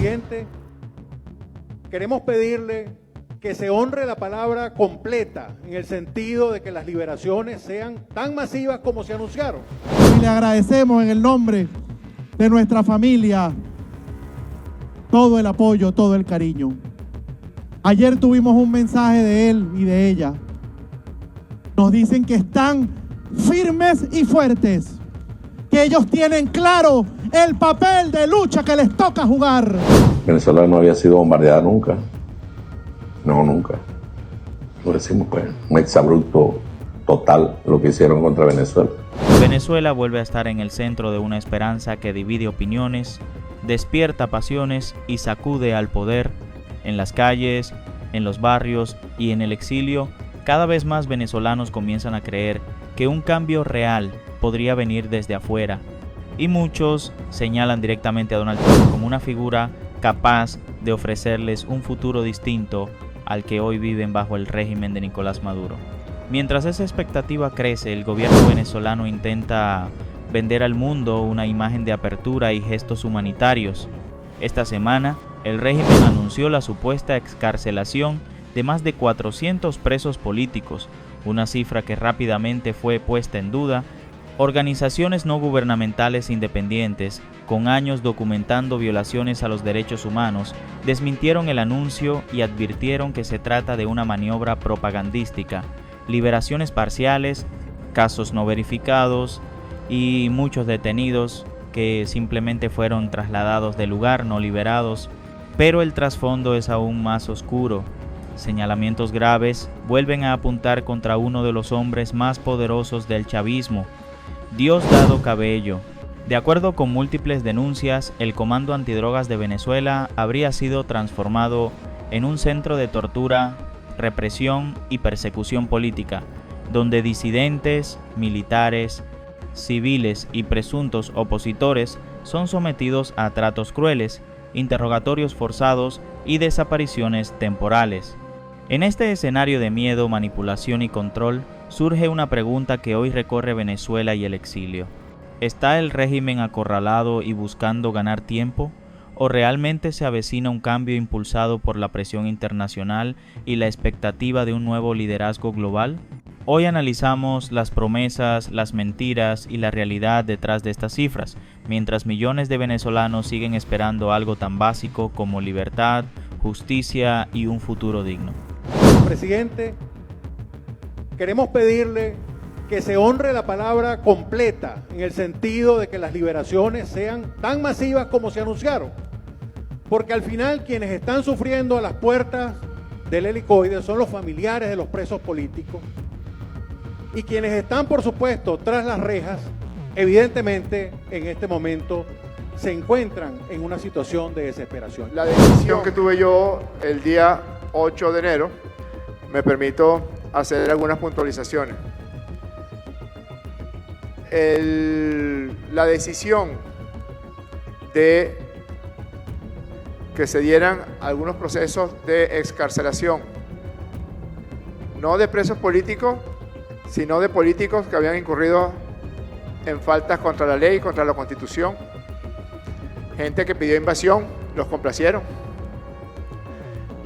Presidente, queremos pedirle que se honre la palabra completa en el sentido de que las liberaciones sean tan masivas como se anunciaron. Y le agradecemos en el nombre de nuestra familia todo el apoyo, todo el cariño. Ayer tuvimos un mensaje de él y de ella. Nos dicen que están firmes y fuertes, que ellos tienen claro el papel de lucha que les toca jugar. Venezuela no había sido bombardeada nunca. No, nunca. Lo decimos, pues, un exabrupto total lo que hicieron contra Venezuela. Venezuela vuelve a estar en el centro de una esperanza que divide opiniones, despierta pasiones y sacude al poder. En las calles, en los barrios y en el exilio, cada vez más venezolanos comienzan a creer que un cambio real podría venir desde afuera. Y muchos señalan directamente a Donald Trump como una figura capaz de ofrecerles un futuro distinto al que hoy viven bajo el régimen de Nicolás Maduro. Mientras esa expectativa crece, el gobierno venezolano intenta vender al mundo una imagen de apertura y gestos humanitarios. Esta semana, el régimen anunció la supuesta excarcelación de más de 400 presos políticos, una cifra que rápidamente fue puesta en duda. Organizaciones no gubernamentales independientes, con años documentando violaciones a los derechos humanos, desmintieron el anuncio y advirtieron que se trata de una maniobra propagandística. Liberaciones parciales, casos no verificados y muchos detenidos que simplemente fueron trasladados del lugar, no liberados. Pero el trasfondo es aún más oscuro. Señalamientos graves vuelven a apuntar contra uno de los hombres más poderosos del chavismo, Diosdado Cabello. De acuerdo con múltiples denuncias, el Comando Antidrogas de Venezuela habría sido transformado en un centro de tortura, represión y persecución política, donde disidentes, militares, civiles y presuntos opositores son sometidos a tratos crueles, interrogatorios forzados y desapariciones temporales. En este escenario de miedo, manipulación y control, surge una pregunta que hoy recorre Venezuela y el exilio. ¿Está el régimen acorralado y buscando ganar tiempo? ¿O realmente se avecina un cambio impulsado por la presión internacional y la expectativa de un nuevo liderazgo global? Hoy analizamos las promesas, las mentiras y la realidad detrás de estas cifras, mientras millones de venezolanos siguen esperando algo tan básico como libertad, justicia y un futuro digno. Presidente, queremos pedirle que se honre la palabra completa en el sentido de que las liberaciones sean tan masivas como se anunciaron. Porque al final quienes están sufriendo a las puertas del helicoide son los familiares de los presos políticos. Y quienes están, por supuesto, tras las rejas, evidentemente en este momento se encuentran en una situación de desesperación. La decisión que tuve yo el día 8 de enero me permito hacer algunas puntualizaciones. La decisión de que se dieran algunos procesos de excarcelación, no de presos políticos, sino de políticos que habían incurrido en faltas contra la ley, contra la Constitución. Gente que pidió invasión, los complacieron.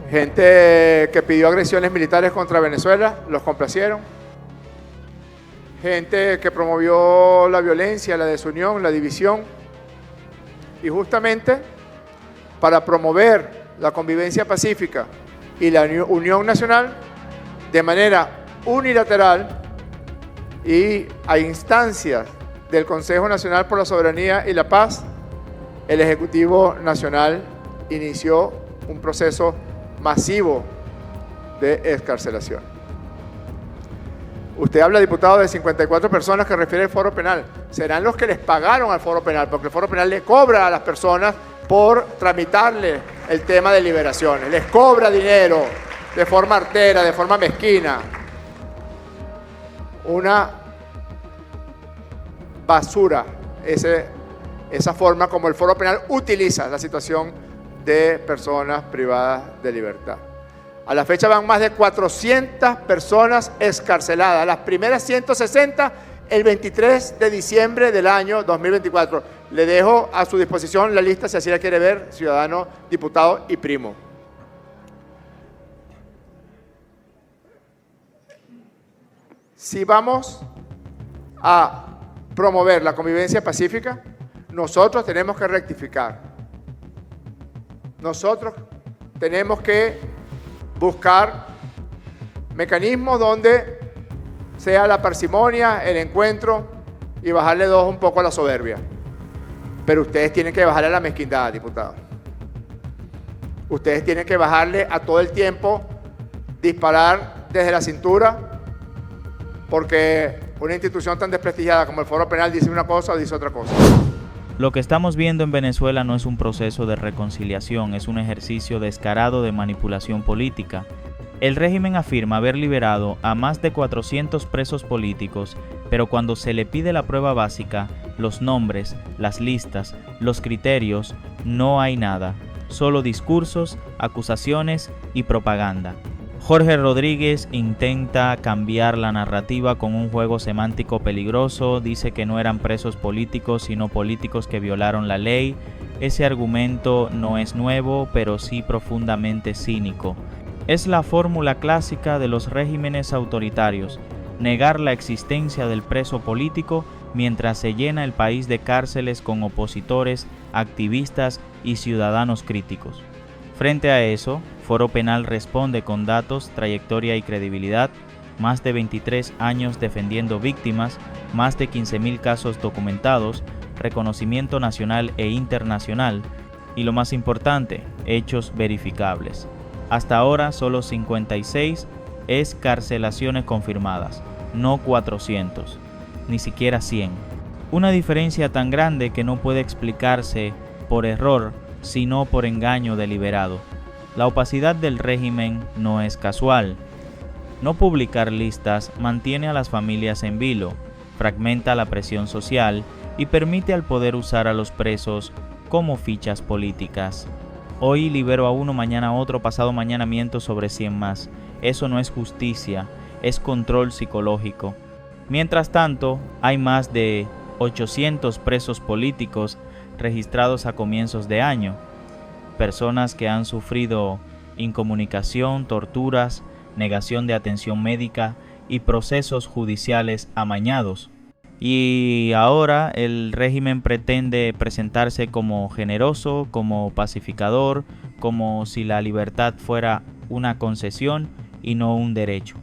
Gente que pidió agresiones militares contra Venezuela, los complacieron. Gente que promovió la violencia, la desunión, la división. Y justamente para promover la convivencia pacífica y la unión nacional de manera unilateral y a instancias del Consejo Nacional por la Soberanía y la Paz, el Ejecutivo Nacional inició un proceso masivo de excarcelación. Usted habla, diputado, de 54 personas que refiere al foro penal. Serán los que les pagaron al foro penal, porque el foro penal le cobra a las personas por tramitarle el tema de liberaciones. Les cobra dinero de forma artera, de forma mezquina. Una basura esa forma como el foro penal utiliza la situación de personas privadas de libertad. A la fecha van más de 400 personas excarceladas. Las primeras 160 el 23 de diciembre del año 2024. Le dejo a su disposición la lista, si así la quiere ver, ciudadano, diputado y primo. Si vamos a promover la convivencia pacífica, nosotros tenemos que rectificar. Nosotros tenemos que buscar mecanismos donde sea la parsimonia, el encuentro y bajarle dos un poco a la soberbia. Pero ustedes tienen que bajarle a la mezquindad, diputados. Ustedes tienen que bajarle a todo el tiempo disparar desde la cintura, porque una institución tan desprestigiada como el Foro Penal dice una cosa o dice otra cosa. Lo que estamos viendo en Venezuela no es un proceso de reconciliación, es un ejercicio descarado de manipulación política. El régimen afirma haber liberado a más de 400 presos políticos, pero cuando se le pide la prueba básica, los nombres, las listas, los criterios, no hay nada, solo discursos, acusaciones y propaganda. Jorge Rodríguez intenta cambiar la narrativa con un juego semántico peligroso, dice que no eran presos políticos sino políticos que violaron la ley. Ese argumento no es nuevo, pero sí profundamente cínico. Es la fórmula clásica de los regímenes autoritarios, negar la existencia del preso político mientras se llena el país de cárceles con opositores, activistas y ciudadanos críticos. Frente a eso, Foro Penal responde con datos, trayectoria y credibilidad, más de 23 años defendiendo víctimas, más de 15.000 casos documentados, reconocimiento nacional e internacional y lo más importante, hechos verificables. Hasta ahora solo 56 excarcelaciones confirmadas, no 400, ni siquiera 100. Una diferencia tan grande que no puede explicarse por error, sino por engaño deliberado. La opacidad del régimen no es casual. No publicar listas mantiene a las familias en vilo, fragmenta la presión social y permite al poder usar a los presos como fichas políticas. Hoy libero a uno, mañana a otro, pasado mañana miento sobre 100 más. Eso no es justicia, es control psicológico. Mientras tanto, hay más de 800 presos políticos registrados a comienzos de año. Personas que han sufrido incomunicación, torturas, negación de atención médica y procesos judiciales amañados. Y ahora el régimen pretende presentarse como generoso, como pacificador, como si la libertad fuera una concesión y no un derecho.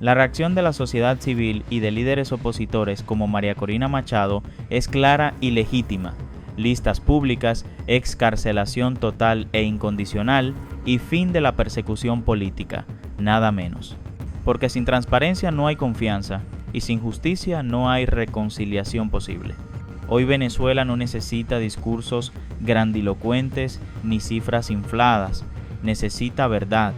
La reacción de la sociedad civil y de líderes opositores como María Corina Machado es clara y legítima. Listas públicas, excarcelación total e incondicional y fin de la persecución política, nada menos. Porque sin transparencia no hay confianza y sin justicia no hay reconciliación posible. Hoy Venezuela no necesita discursos grandilocuentes ni cifras infladas, necesita verdad,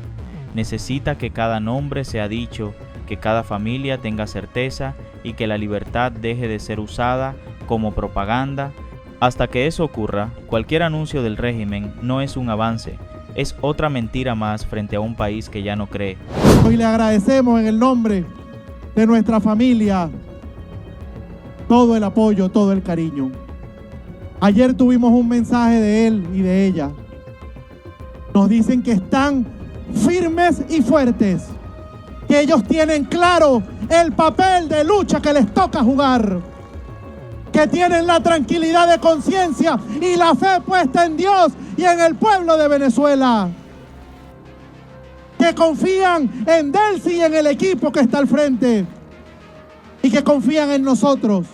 necesita que cada nombre sea dicho, que cada familia tenga certeza y que la libertad deje de ser usada como propaganda. Hasta que eso ocurra, cualquier anuncio del régimen no es un avance, es otra mentira más frente a un país que ya no cree. Hoy le agradecemos en el nombre de nuestra familia todo el apoyo, todo el cariño. Ayer tuvimos un mensaje de él y de ella. Nos dicen que están firmes y fuertes, que ellos tienen claro el papel de lucha que les toca jugar, que tienen la tranquilidad de conciencia y la fe puesta en Dios y en el pueblo de Venezuela, que confían en Delcy y en el equipo que está al frente y que confían en nosotros.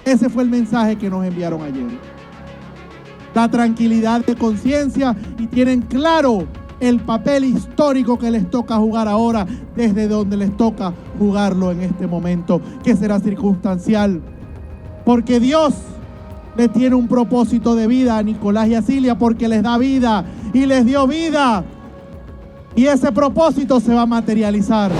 Ese fue el mensaje que nos enviaron ayer. La tranquilidad de conciencia y tienen claro el papel histórico que les toca jugar ahora, desde donde les toca jugarlo en este momento, que será circunstancial. Porque Dios le tiene un propósito de vida a Nicolás y a Cilia, porque les da vida y les dio vida. Y ese propósito se va a materializar.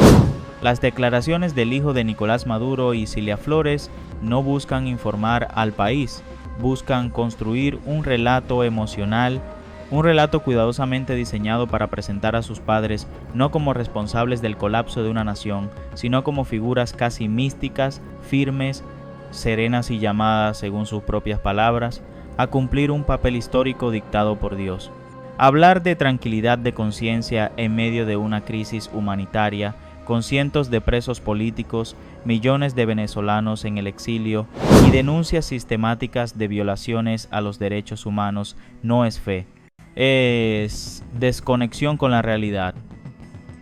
Las declaraciones del hijo de Nicolás Maduro y Cilia Flores no buscan informar al país, buscan construir un relato emocional, un relato cuidadosamente diseñado para presentar a sus padres no como responsables del colapso de una nación, sino como figuras casi místicas, firmes, serenas y llamadas, según sus propias palabras, a cumplir un papel histórico dictado por Dios. Hablar de tranquilidad de conciencia en medio de una crisis humanitaria, con cientos de presos políticos, millones de venezolanos en el exilio y denuncias sistemáticas de violaciones a los derechos humanos, no es fe. Es desconexión con la realidad.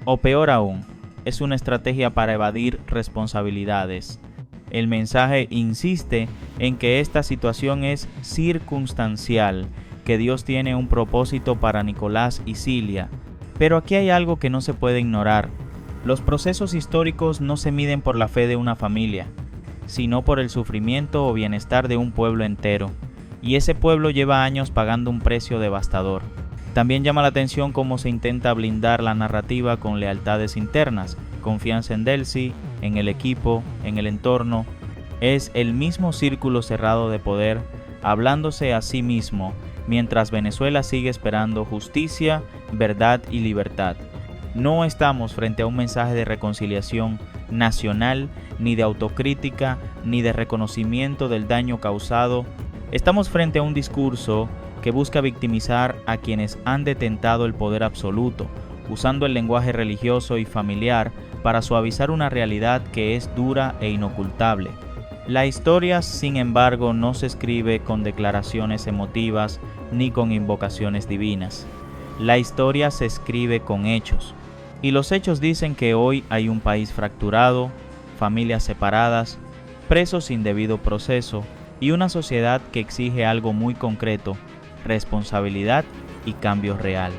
O peor aún, es una estrategia para evadir responsabilidades. El mensaje insiste en que esta situación es circunstancial, que Dios tiene un propósito para Nicolás y Cilia. Pero aquí hay algo que no se puede ignorar. Los procesos históricos no se miden por la fe de una familia, sino por el sufrimiento o bienestar de un pueblo entero. Y ese pueblo lleva años pagando un precio devastador. También llama la atención cómo se intenta blindar la narrativa con lealtades internas, confianza en Delcy, en el equipo, en el entorno. Es el mismo círculo cerrado de poder, hablándose a sí mismo, mientras Venezuela sigue esperando justicia, verdad y libertad. No estamos frente a un mensaje de reconciliación nacional, ni de autocrítica, ni de reconocimiento del daño causado. Estamos frente a un discurso que busca victimizar a quienes han detentado el poder absoluto, usando el lenguaje religioso y familiar para suavizar una realidad que es dura e inocultable. La historia, sin embargo, no se escribe con declaraciones emotivas ni con invocaciones divinas. La historia se escribe con hechos. Y los hechos dicen que hoy hay un país fracturado, familias separadas, presos sin debido proceso y una sociedad que exige algo muy concreto: responsabilidad y cambio real.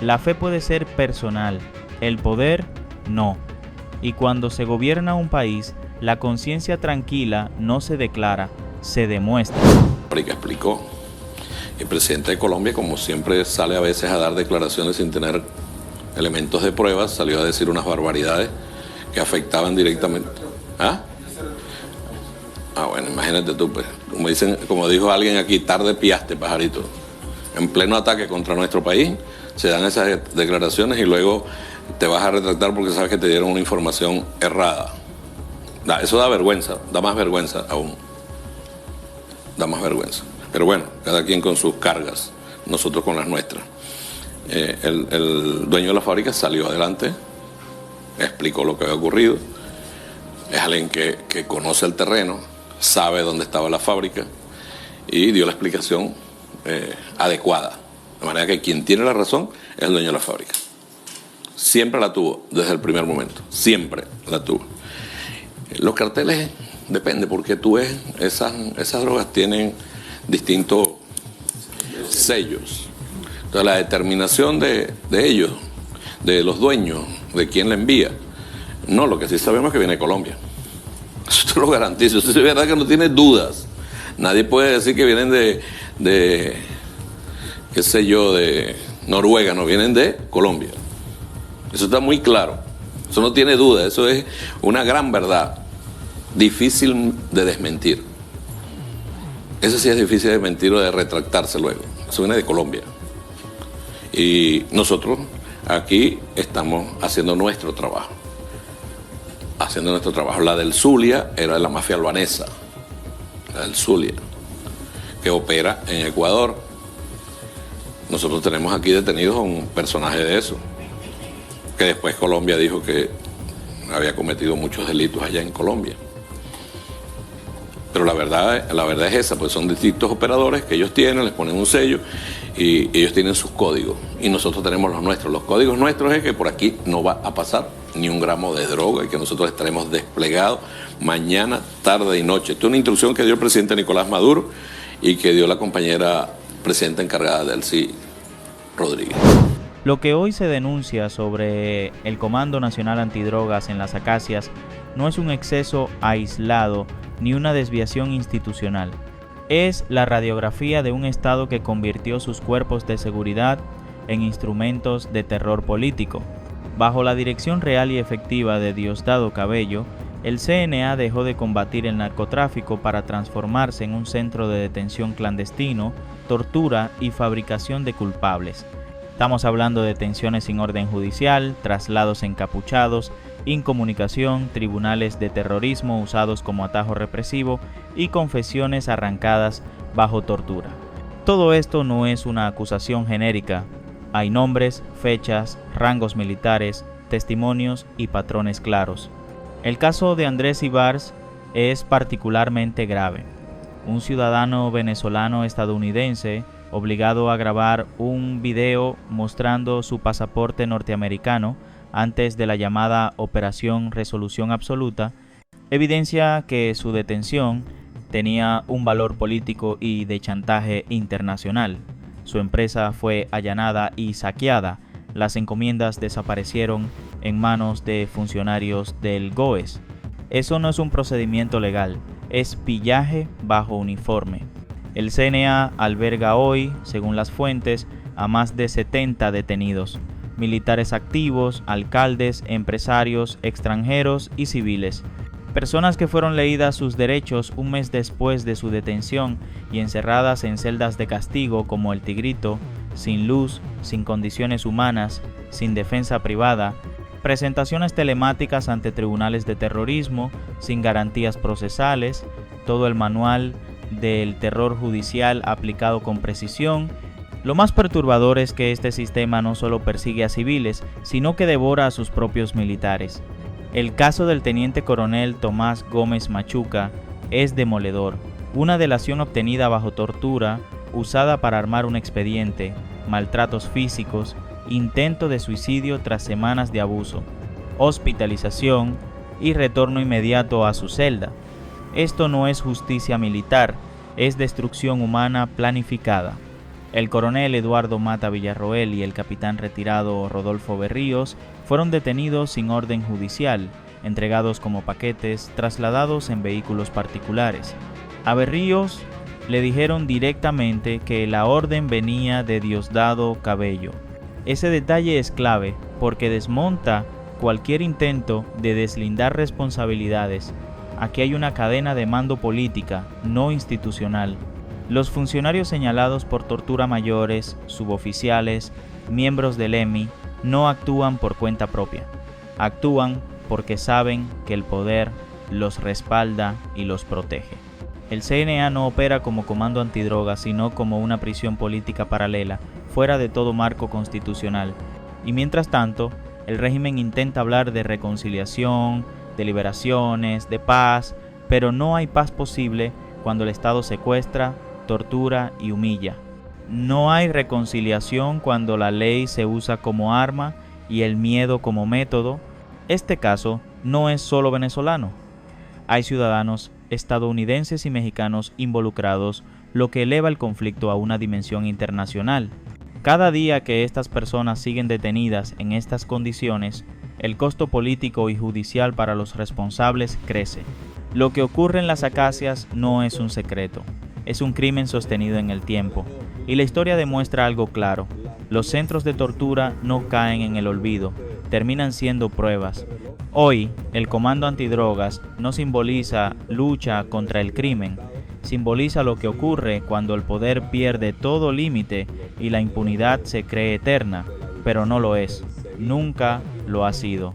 La fe puede ser personal, el poder no. Y cuando se gobierna un país, la conciencia tranquila no se declara, se demuestra. Explicó. El presidente de Colombia, como siempre, sale a veces a dar declaraciones sin tener elementos de pruebas, salió a decir unas barbaridades que afectaban directamente. Bueno, imagínate tú, pues, como dijo alguien aquí, tarde piaste, pajarito. En pleno ataque contra nuestro país, se dan esas declaraciones y luego te vas a retractar porque sabes que te dieron una información errada. Eso da vergüenza, da más vergüenza aún. Da más vergüenza. Pero bueno, cada quien con sus cargas, nosotros con las nuestras. El dueño de la fábrica salió adelante, explicó lo que había ocurrido. Es alguien que conoce el terreno, sabe dónde estaba la fábrica y dio la explicación adecuada. De manera que quien tiene la razón es el dueño de la fábrica. Siempre la tuvo, desde el primer momento. Siempre la tuvo. Los carteles depende, porque tú ves, esas drogas tienen distintos sellos. Entonces la determinación de ellos, de los dueños, de quién la envía, no, lo que sí sabemos es que viene de Colombia. Eso te lo garantizo, eso es verdad que no tiene dudas. Nadie puede decir que vienen de qué sé yo, de Noruega, no, vienen de Colombia. Eso está muy claro, eso no tiene duda, eso es una gran verdad, difícil de desmentir. Eso sí es difícil de desmentir o de retractarse luego. Eso viene de Colombia. Y nosotros aquí estamos haciendo nuestro trabajo. La del Zulia era de la mafia albanesa, la del Zulia, que opera en Ecuador. Nosotros tenemos aquí detenidos a un personaje de eso, que después Colombia dijo que había cometido muchos delitos allá en Colombia. Pero la verdad es esa, pues son distintos operadores que ellos tienen, les ponen un sello y ellos tienen sus códigos. Y nosotros tenemos los nuestros. Los códigos nuestros es que por aquí no va a pasar ni un gramo de droga y que nosotros estaremos desplegados mañana, tarde y noche. Esto es una instrucción que dio el presidente Nicolás Maduro y que dio la compañera presidenta encargada, Delcy Rodríguez. Lo que hoy se denuncia sobre el Comando Nacional Antidrogas en las Acacias no es un exceso aislado ni una desviación institucional. Es la radiografía de un Estado que convirtió sus cuerpos de seguridad en instrumentos de terror político. Bajo la dirección real y efectiva de Diosdado Cabello, el CNA dejó de combatir el narcotráfico para transformarse en un centro de detención clandestino, tortura y fabricación de culpables. Estamos hablando de detenciones sin orden judicial, traslados encapuchados incomunicación, tribunales de terrorismo usados como atajo represivo y confesiones arrancadas bajo tortura. Todo esto no es una acusación genérica. Hay nombres, fechas, rangos militares, testimonios y patrones claros. El caso de Andrés Ibars es particularmente grave. Un ciudadano venezolano estadounidense obligado a grabar un video mostrando su pasaporte norteamericano antes de la llamada Operación Resolución Absoluta, evidencia que su detención tenía un valor político y de chantaje internacional. Su empresa fue allanada y saqueada. Las encomiendas desaparecieron en manos de funcionarios del GOES. Eso no es un procedimiento legal, es pillaje bajo uniforme. El CNA alberga hoy, según las fuentes, a más de 70 detenidos, militares activos, alcaldes, empresarios, extranjeros y civiles. Personas que fueron leídas sus derechos un mes después de su detención y encerradas en celdas de castigo como El Tigrito, sin luz, sin condiciones humanas, sin defensa privada, presentaciones telemáticas ante tribunales de terrorismo, sin garantías procesales, todo el manual del terror judicial aplicado con precisión. Lo más perturbador es que este sistema no solo persigue a civiles, sino que devora a sus propios militares. El caso del teniente coronel Tomás Gómez Machuca es demoledor. Una delación obtenida bajo tortura, usada para armar un expediente, maltratos físicos, intento de suicidio tras semanas de abuso, hospitalización y retorno inmediato a su celda. Esto no es justicia militar, es destrucción humana planificada. El coronel Eduardo Mata Villarroel y el capitán retirado Rodolfo Berríos fueron detenidos sin orden judicial, entregados como paquetes, trasladados en vehículos particulares. A Berríos le dijeron directamente que la orden venía de Diosdado Cabello. Ese detalle es clave porque desmonta cualquier intento de deslindar responsabilidades. Aquí hay una cadena de mando política, no institucional. Los funcionarios señalados por tortura mayores, suboficiales, miembros del EMI, no actúan por cuenta propia. Actúan porque saben que el poder los respalda y los protege. El CNA no opera como comando antidrogas, sino como una prisión política paralela, fuera de todo marco constitucional. Y mientras tanto, el régimen intenta hablar de reconciliación, de liberaciones, de paz, pero no hay paz posible cuando el Estado secuestra, tortura y humilla. No hay reconciliación cuando la ley se usa como arma y el miedo como método. Este caso no es solo venezolano. Hay ciudadanos estadounidenses y mexicanos involucrados, lo que eleva el conflicto a una dimensión internacional. Cada día que estas personas siguen detenidas en estas condiciones, el costo político y judicial para los responsables crece. Lo que ocurre en las Acacias no es un secreto, es un crimen sostenido en el tiempo. Y la historia demuestra algo claro: los centros de tortura no caen en el olvido, terminan siendo pruebas. Hoy, el Comando Antidrogas no simboliza lucha contra el crimen, simboliza lo que ocurre cuando el poder pierde todo límite y la impunidad se cree eterna, pero no lo es, nunca lo ha sido.